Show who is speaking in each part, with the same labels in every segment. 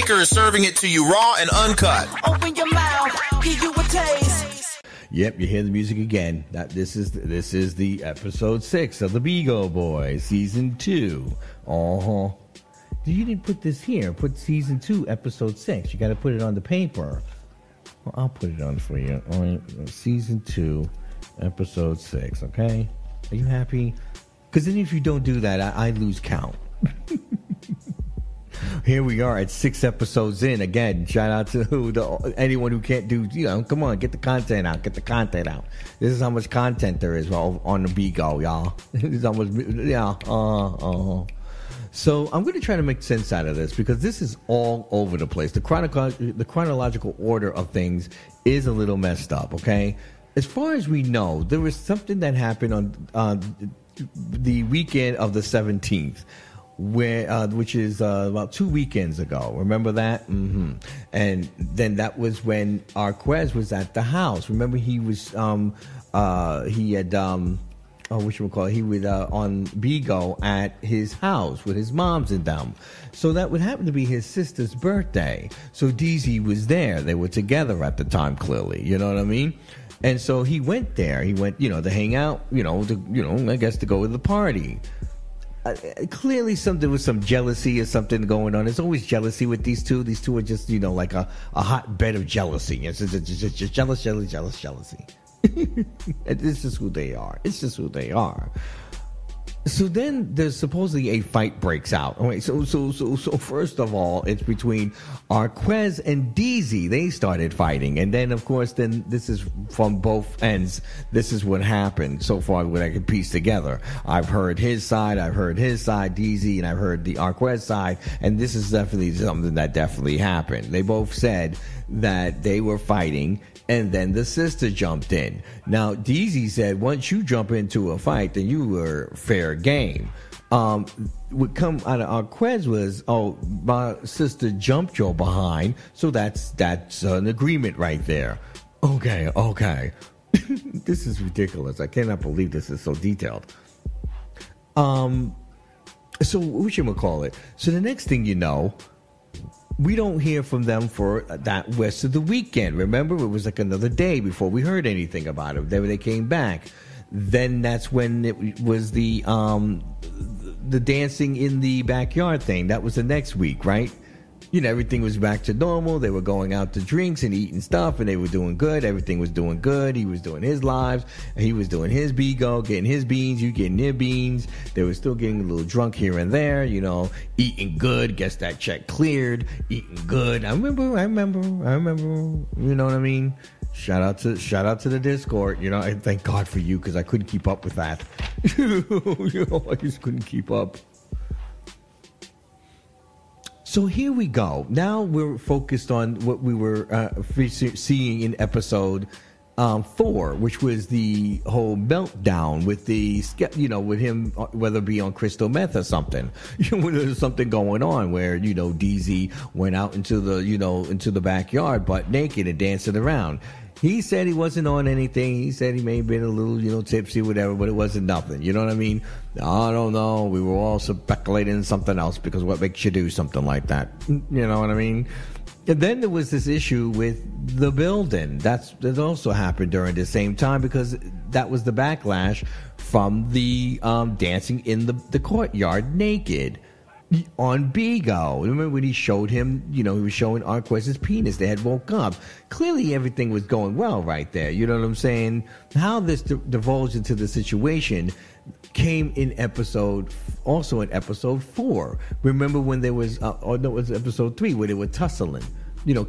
Speaker 1: Liquor is serving it to you raw and uncut.
Speaker 2: Open your mouth, give you a taste.
Speaker 3: Yep, you hear the music again. This is the episode 6 of the BIGO Boyz season 2. You didn't put this here. Put season 2, episode 6. You got to put it on the paper. Well, I'll put it on for you. All right, season 2, episode 6. Okay, are you happy? Because then if you don't do that, I lose count. Here we are at 6 episodes in. Again, shout out to anyone who can't do, come on, get the content out. This is how much content there is on the BIGO, y'all. This is how much, So I'm going to try to make sense out of this because this is all over the place. The chronological order of things is a little messed up, okay? As far as we know, there was something that happened on the weekend of the 17th. Which is about 2 weekends ago. Remember that? Mm-hmm. And then that was when Arquez was at the house. Remember he was he was on BIGO at his house with his moms and them. So that would happen to be his sister's birthday. So DZ was there. They were together at the time, clearly. You know what I mean? And so he went there. He went, to hang out, I guess to go to the party. Clearly there was some jealousy or something going on. There's always jealousy with these two. These two are just, like a hotbed of jealousy. It's just jealousy. It's just who they are. So then there's supposedly a fight breaks out. All right, so first of all, it's between Arquez and DZ. They started fighting, and then of course, this is from both ends. This is what happened so far. What I can piece together. I've heard his side, DZ, and I've heard the Arquez side, and this is definitely something that definitely happened. They both said that they were fighting. And then the sister jumped in. Now, DZ said, once you jump into a fight, then you were fair game. What come out of Arquez was, my sister jumped your behind, so that's an agreement right there. Okay. This is ridiculous. I cannot believe this is so detailed. So whatchamacallit? So the next thing you know, we don't hear from them for that rest of the weekend. Remember, it was like another day before we heard anything about it. Then they came back. Then that's when it was the dancing in the backyard thing. That was the next week, right? Everything was back to normal. They were going out to drinks and eating stuff, and they were doing good. Everything was doing good. He was doing his lives. He was doing his BIGO, getting his beans, you getting their beans. They were still getting a little drunk here and there, eating good. Guess that check cleared. Eating good. I remember. You know what I mean? Shout out to the Discord. I thank God for you because I couldn't keep up with that. I just couldn't keep up. So here we go. Now we're focused on what we were seeing in episode 4, which was the whole meltdown with with him, whether it be on crystal meth or something. There's something going on where DZ went out into the backyard butt naked and dancing around. He said he wasn't on anything. He said he may have been a little, tipsy, whatever, but it wasn't nothing. You know what I mean? I don't know. We were all speculating something else because what makes you do something like that? You know what I mean? And then there was this issue with the building. That also happened during the same time because that was the backlash from the dancing in the courtyard naked. On BIGO. Remember when he showed him, he was showing Arquez's penis. They had woke up. Clearly everything was going well right there. You know what I'm saying? How this divulged into the situation came in episode 4. Remember when there was, it was episode 3 where they were tussling,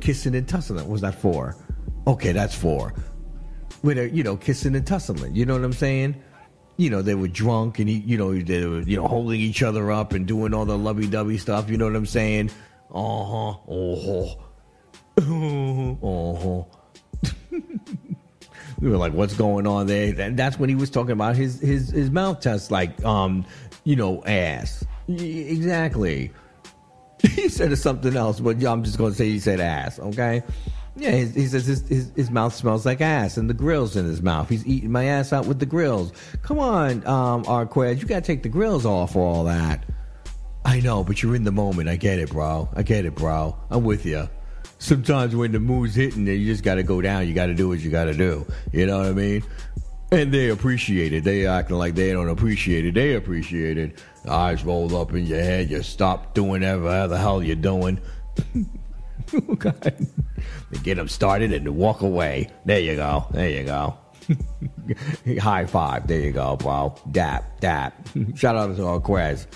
Speaker 3: kissing and tussling. Was that 4? Okay, that's 4. Where they're, kissing and tussling. You know what I'm saying? They were drunk and they were, holding each other up and doing all the lovey-dovey stuff. You know what I'm saying? We were like, what's going on there? And that's when he was talking about his mouth test, like, ass. Exactly. He said something else, but I'm just going to say he said ass, okay? Yeah, he says his mouth smells like ass and the grill's in his mouth. He's eating my ass out with the grills. Come on, Arquez, you got to take the grills off for all that. I know, but you're in the moment. I get it, bro. I'm with you. Sometimes when the mood's hitting, you just got to go down. You got to do what you got to do. You know what I mean? And they appreciate it. They acting like they don't appreciate it. They appreciate it. Eyes rolled up in your head. You stop doing whatever the hell you're doing. Okay. They get them started and walk away. There you go. High five. There you go, bro. Dap. Shout out to our Quez.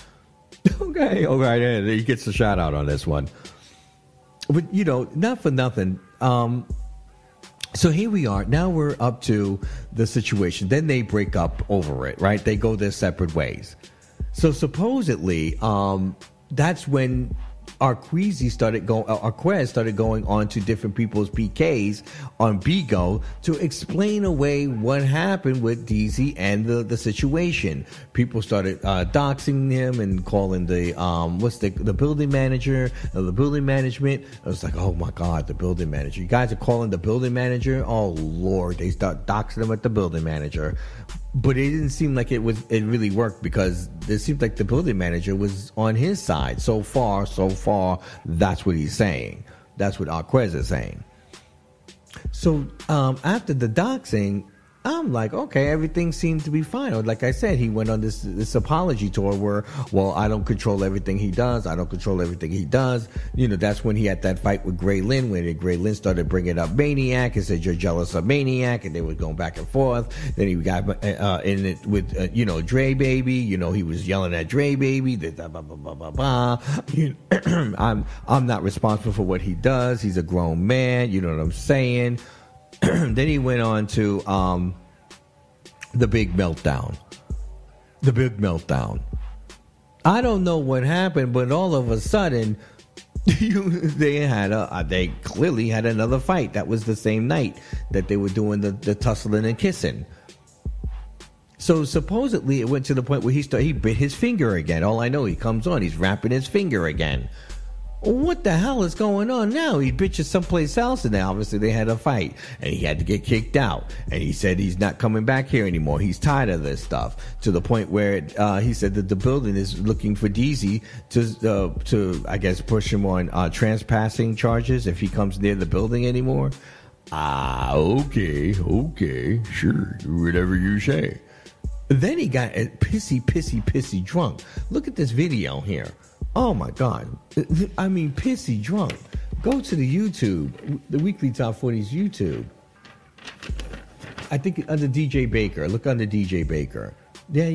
Speaker 3: Okay. All right. He gets the shout out on this one. But, not for nothing. So here we are. Now we're up to the situation. Then they break up over it, right? They go their separate ways. So supposedly, that's when Arquez started going on to different people's PKs on BIGO to explain away what happened with DZ and the situation. People started doxing him and calling the building manager, the building management. I was like, oh my God, the building manager. You guys are calling the building manager? Oh Lord, they start doxing him at the building manager. But it didn't seem like it really worked, because it seemed like the building manager was on his side. So far, that's what he's saying. That's what Arquez is saying. So after the doxing, I'm like, okay, everything seemed to be fine. Or like I said, he went on this apology tour where, well, I don't control everything he does. That's when he had that fight with Gray Lynn, where Gray Lynn started bringing up Maniac and said, you're jealous of Maniac, and they were going back and forth. Then he got in it with, Dre Baby. He was yelling at Dre Baby. Blah, blah, blah, blah, blah, blah. I'm not responsible for what he does. He's a grown man. You know what I'm saying? Then he went on to the big meltdown. I don't know what happened, but all of a sudden, they clearly had another fight. That was the same night that they were doing the tussling and kissing. So supposedly it went to the point where he bit his finger again. All I know, he comes on, he's wrapping his finger again. What the hell is going on now? He bitches someplace else, and then obviously they had a fight, and he had to get kicked out. And he said he's not coming back here anymore. He's tired of this stuff, to the point where he said that the building is looking for DZ to I guess push him on trespassing charges if he comes near the building anymore. Okay, sure, whatever you say. Then he got pissy drunk. Look at this video here. Oh my God. I mean, pissy drunk. Go to the YouTube, the Weekly Top 40's YouTube. I think under DJ Baker. Look under DJ Baker. Yeah.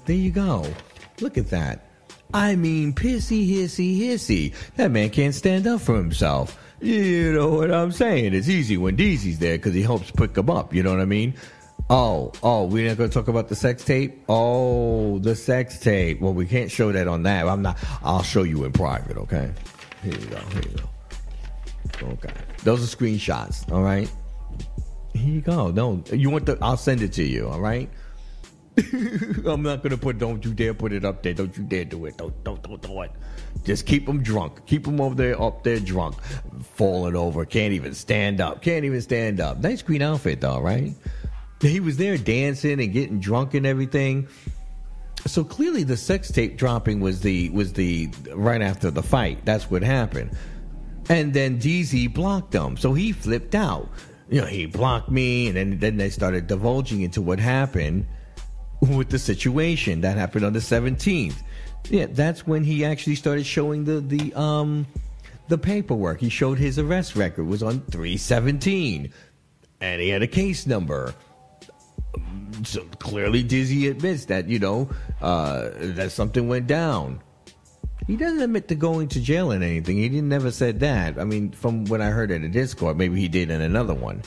Speaker 3: There you go. Look at that. I mean, pissy, hissy. That man can't stand up for himself. You know what I'm saying? It's easy when DZ's there because he helps pick him up. You know what I mean? Oh, we're not going to talk about the sex tape? Oh, the sex tape. Well, we can't show that on that. I'll show you in private, okay? Here you go. Okay. Those are screenshots, all right? Here you go. No, I'll send it to you, all right? I'm not going to don't you dare put it up there. Don't you dare do it. Don't do it. Just keep them drunk. Keep them up there drunk. Falling over. Can't even stand up. Nice green outfit, though, right? He was there dancing and getting drunk and everything. So clearly the sex tape dropping was the right after the fight. That's what happened. And then DZ blocked him. So he flipped out. He blocked me, and then they started divulging into what happened with the situation. That happened on the 17th. Yeah, that's when he actually started showing the paperwork. He showed his arrest record was on 3/17, and he had a case number. So clearly Dizzy admits that, that something went down. He doesn't admit to going to jail and anything. He never said that. I mean, from what I heard in the Discord, maybe he did in another one.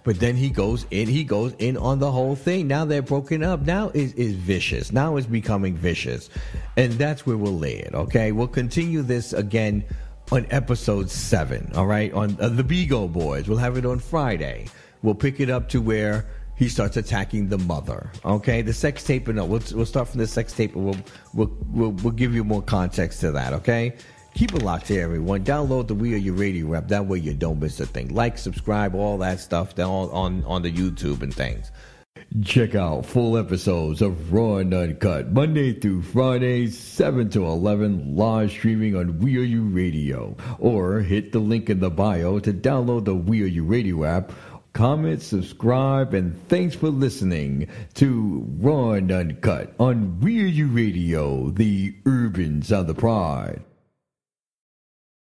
Speaker 3: But then he goes in on the whole thing. Now they're broken up. Now is vicious. Now it's becoming vicious. And that's where we'll lay it, okay? We'll continue this again on episode 7, all right? On the BIGO Boyz. We'll have it on Friday. We'll pick it up to where he starts attacking the mother. Okay, the sex tape. No, we'll start from the sex tape, and we'll give you more context to that. Okay, keep it locked here, everyone. Download the We Are Your Radio app. That way you don't miss a thing. Like, subscribe, all that stuff down on the YouTube and things. Check out full episodes of Raw and Uncut Monday through Friday, 7 to 11, live streaming on We Are You Radio. Or hit the link in the bio to download the We Are You Radio app. Comment, subscribe, and thanks for listening to Raw and Uncut on We Are You Radio, the urban sound of pride.